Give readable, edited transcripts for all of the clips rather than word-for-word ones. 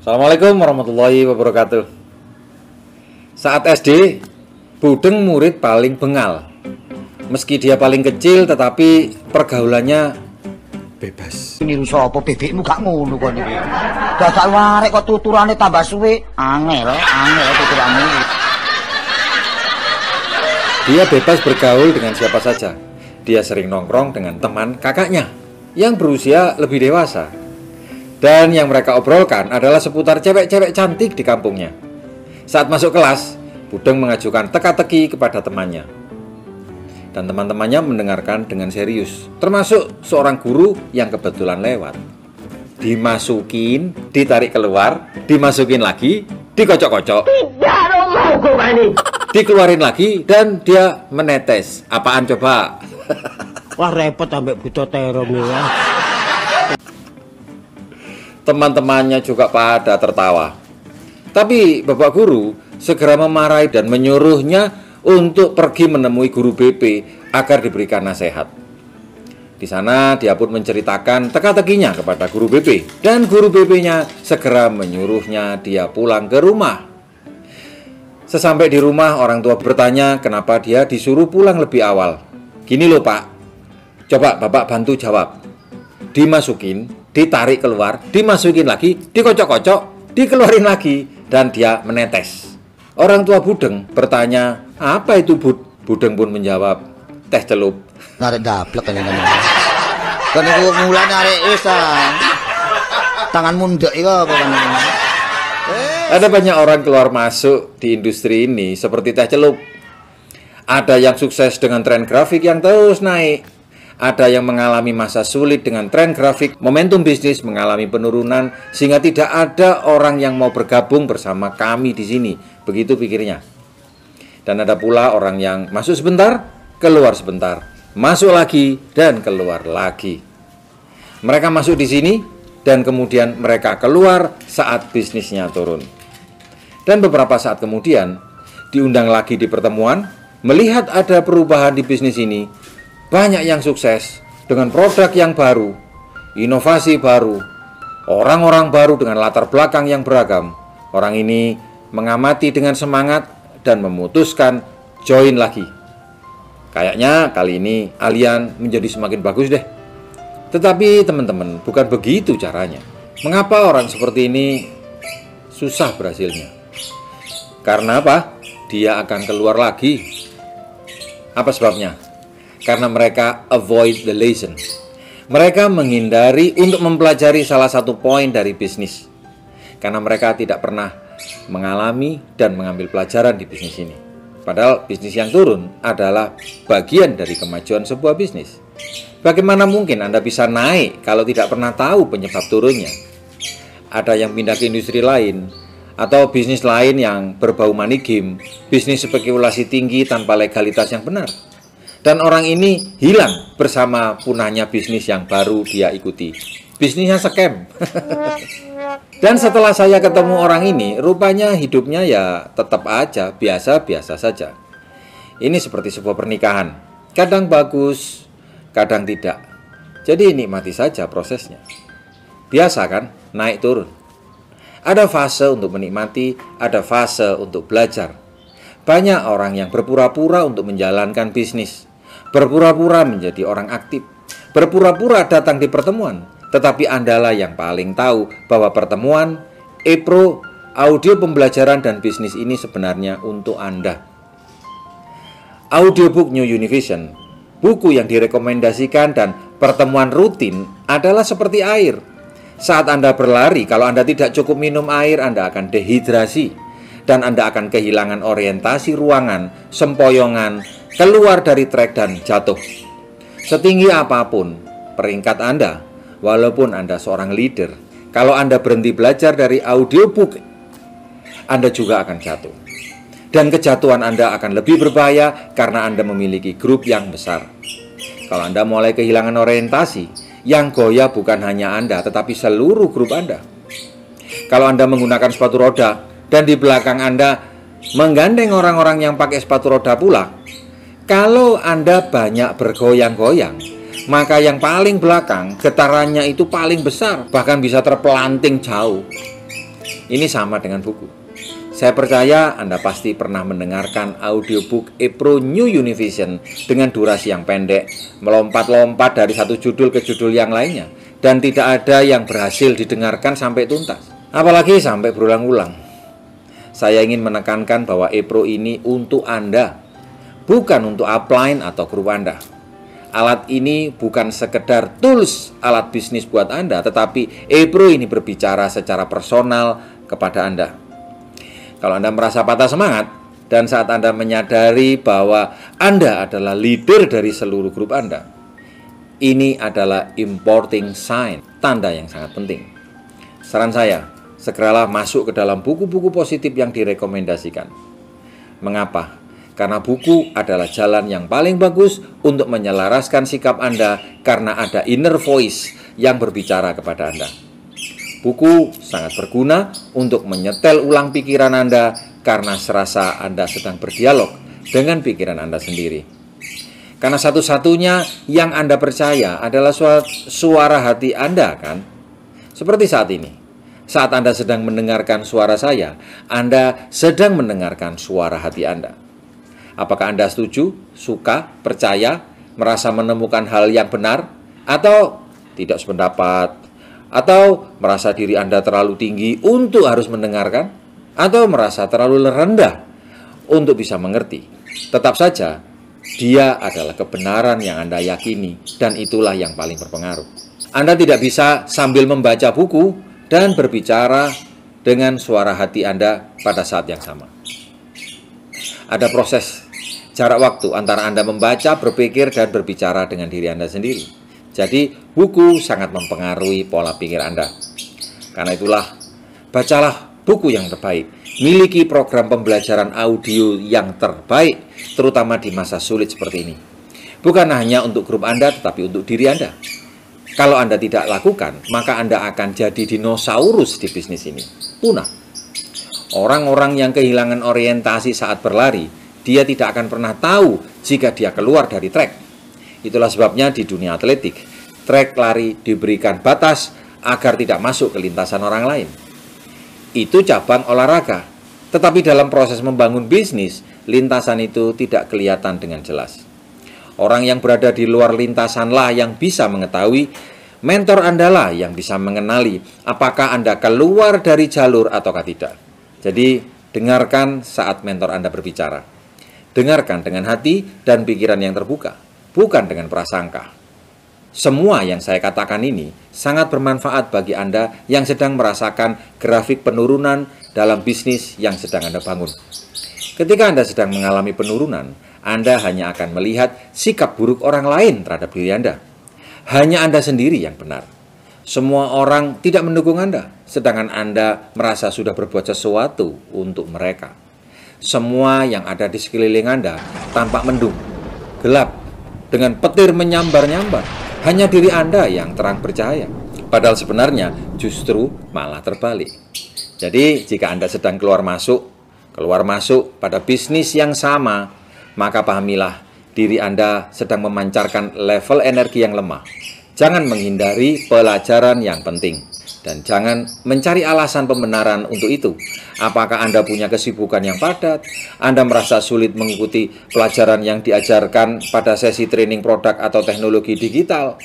Assalamualaikum warahmatullahi wabarakatuh. Saat SD, Budeng murid paling bengal. Meski dia paling kecil, tetapi pergaulannya bebas. Ini rusak apa bebekmu gak ngono kok iki. Dadak warek kok tuturane tambah suwe. Angel tuturanmu. Dia bebas bergaul dengan siapa saja. Dia sering nongkrong dengan teman kakaknya yang berusia lebih dewasa. Dan yang mereka obrolkan adalah seputar cewek-cewek cantik di kampungnya. Saat masuk kelas, Budeng mengajukan teka-teki kepada temannya. Dan teman-temannya mendengarkan dengan serius, termasuk seorang guru yang kebetulan lewat. Dimasukin, ditarik keluar, dimasukin lagi, dikocok-kocok. Tidak mau kok ini. Dikeluarin lagi dan dia menetes. Apaan coba? Wah repot ambek buta terong ya. Teman-temannya juga pada tertawa. Tapi Bapak Guru segera memarahi dan menyuruhnya untuk pergi menemui guru BP agar diberikan nasihat. Di sana dia pun menceritakan teka-tekinya kepada guru BP dan guru BP-nya segera menyuruhnya dia pulang ke rumah. Sesampai di rumah, orang tua bertanya kenapa dia disuruh pulang lebih awal. Gini loh Pak, coba Bapak bantu jawab. Dimasukin, ditarik keluar, dimasukin lagi, dikocok-kocok, dikeluarin lagi, dan dia menetes. Orang tua Budeng bertanya, apa itu Bud? Budeng pun menjawab, teh celup. Narek daplek kan namanya. Kan iku mulai narek tanganmu ndek iki apa kan. Ada banyak orang keluar masuk di industri ini seperti teh celup. Ada yang sukses dengan tren grafik yang terus naik. Ada yang mengalami masa sulit dengan tren grafik. Momentum bisnis mengalami penurunan sehingga tidak ada orang yang mau bergabung bersama kami di sini. Begitu pikirnya. Dan ada pula orang yang masuk sebentar, keluar sebentar, masuk lagi dan keluar lagi. Mereka masuk di sini dan kemudian mereka keluar saat bisnisnya turun. Dan beberapa saat kemudian diundang lagi di pertemuan, melihat ada perubahan di bisnis ini. Banyak yang sukses dengan produk yang baru, inovasi baru, orang-orang baru dengan latar belakang yang beragam. Orang ini mengamati dengan semangat dan memutuskan join lagi. Kayaknya kali ini Allian menjadi semakin bagus deh. Tetapi teman-teman, bukan begitu caranya. Mengapa orang seperti ini susah berhasilnya? Karena apa? Dia akan keluar lagi. Apa sebabnya? Karena mereka avoid the lesson. Mereka menghindari untuk mempelajari salah satu poin dari bisnis. Karena mereka tidak pernah mengalami dan mengambil pelajaran di bisnis ini. Padahal bisnis yang turun adalah bagian dari kemajuan sebuah bisnis. Bagaimana mungkin Anda bisa naik kalau tidak pernah tahu penyebab turunnya? Ada yang pindah ke industri lain, atau bisnis lain yang berbau money game, bisnis spekulasi tinggi tanpa legalitas yang benar. Dan orang ini hilang bersama punahnya bisnis yang baru dia ikuti. Bisnisnya scam. Dan setelah saya ketemu orang ini, rupanya hidupnya ya tetap aja biasa-biasa saja. Ini seperti sebuah pernikahan. Kadang bagus, kadang tidak. Jadi nikmati saja prosesnya. Biasa kan, naik turun. Ada fase untuk menikmati, ada fase untuk belajar. Banyak orang yang berpura-pura untuk menjalankan bisnis, berpura-pura menjadi orang aktif, berpura-pura datang di pertemuan. Tetapi Andalah yang paling tahu bahwa pertemuan, e-pro, audio pembelajaran dan bisnis ini sebenarnya untuk Anda. Audiobook New Univision, buku yang direkomendasikan dan pertemuan rutin adalah seperti air. Saat Anda berlari, kalau Anda tidak cukup minum air, Anda akan dehidrasi. Dan Anda akan kehilangan orientasi ruangan, sempoyongan, keluar dari trek dan jatuh. Setinggi apapun peringkat Anda, walaupun Anda seorang leader, kalau Anda berhenti belajar dari audiobook, Anda juga akan jatuh. Dan kejatuhan Anda akan lebih berbahaya karena Anda memiliki grup yang besar. Kalau Anda mulai kehilangan orientasi, yang goyah bukan hanya Anda, tetapi seluruh grup Anda. Kalau Anda menggunakan sepatu roda, dan di belakang Anda menggandeng orang-orang yang pakai sepatu roda pula, kalau Anda banyak bergoyang-goyang, maka yang paling belakang getarannya itu paling besar, bahkan bisa terpelanting jauh. Ini sama dengan buku. Saya percaya Anda pasti pernah mendengarkan audiobook Epro New Univision dengan durasi yang pendek, melompat-lompat dari satu judul ke judul yang lainnya, dan tidak ada yang berhasil didengarkan sampai tuntas, apalagi sampai berulang-ulang. Saya ingin menekankan bahwa Epro ini untuk Anda, bukan untuk upline atau grup Anda. Alat ini bukan sekedar tools alat bisnis buat Anda, tetapi Epro ini berbicara secara personal kepada Anda. Kalau Anda merasa patah semangat, dan saat Anda menyadari bahwa Anda adalah leader dari seluruh grup Anda, ini adalah important sign, tanda yang sangat penting. Saran saya, segeralah masuk ke dalam buku-buku positif yang direkomendasikan. Mengapa? Karena buku adalah jalan yang paling bagus untuk menyelaraskan sikap Anda karena ada inner voice yang berbicara kepada Anda. Buku sangat berguna untuk menyetel ulang pikiran Anda karena serasa Anda sedang berdialog dengan pikiran Anda sendiri. Karena satu-satunya yang Anda percaya adalah suara hati Anda, kan? Seperti saat ini. Saat Anda sedang mendengarkan suara saya, Anda sedang mendengarkan suara hati Anda. Apakah Anda setuju, suka, percaya, merasa menemukan hal yang benar, atau tidak sependapat, atau merasa diri Anda terlalu tinggi untuk harus mendengarkan, atau merasa terlalu rendah untuk bisa mengerti? Tetap saja, dia adalah kebenaran yang Anda yakini, dan itulah yang paling berpengaruh. Anda tidak bisa sambil membaca buku dan berbicara dengan suara hati Anda pada saat yang sama. Ada proses jarak waktu antara Anda membaca, berpikir, dan berbicara dengan diri Anda sendiri. Jadi, buku sangat mempengaruhi pola pikir Anda. Karena itulah, bacalah buku yang terbaik. Miliki program pembelajaran audio yang terbaik, terutama di masa sulit seperti ini. Bukan hanya untuk grup Anda, tetapi untuk diri Anda. Kalau Anda tidak lakukan, maka Anda akan jadi dinosaurus di bisnis ini. Punah. Orang-orang yang kehilangan orientasi saat berlari, dia tidak akan pernah tahu jika dia keluar dari track. Itulah sebabnya di dunia atletik, trek lari diberikan batas agar tidak masuk ke lintasan orang lain. Itu cabang olahraga, tetapi dalam proses membangun bisnis, lintasan itu tidak kelihatan dengan jelas. Orang yang berada di luar lintasanlah yang bisa mengetahui, mentor Anda lah yang bisa mengenali apakah Anda keluar dari jalur ataukah tidak. Jadi, dengarkan saat mentor Anda berbicara. Dengarkan dengan hati dan pikiran yang terbuka, bukan dengan prasangka. Semua yang saya katakan ini sangat bermanfaat bagi Anda yang sedang merasakan grafik penurunan dalam bisnis yang sedang Anda bangun. Ketika Anda sedang mengalami penurunan, Anda hanya akan melihat sikap buruk orang lain terhadap diri Anda. Hanya Anda sendiri yang benar. Semua orang tidak mendukung Anda, sedangkan Anda merasa sudah berbuat sesuatu untuk mereka. Semua yang ada di sekeliling Anda tampak mendung, gelap, dengan petir menyambar-nyambar. Hanya diri Anda yang terang bercahaya. Padahal sebenarnya justru malah terbalik. Jadi jika Anda sedang keluar masuk pada bisnis yang sama, maka pahamilah diri Anda sedang memancarkan level energi yang lemah. Jangan menghindari pelajaran yang penting. Dan jangan mencari alasan pembenaran untuk itu. Apakah Anda punya kesibukan yang padat? Anda merasa sulit mengikuti pelajaran yang diajarkan pada sesi training produk atau teknologi digital?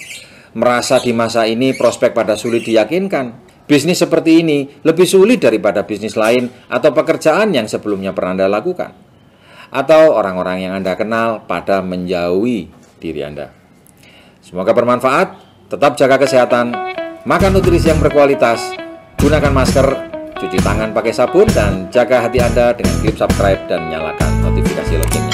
Merasa di masa ini prospek pada sulit diyakinkan? Bisnis seperti ini lebih sulit daripada bisnis lain atau pekerjaan yang sebelumnya pernah Anda lakukan? Atau orang-orang yang Anda kenal pada menjauhi diri Anda? Semoga bermanfaat, tetap jaga kesehatan, makan nutrisi yang berkualitas, gunakan masker, cuci tangan pakai sabun, dan jaga hati Anda dengan klik subscribe dan nyalakan notifikasi lonceng.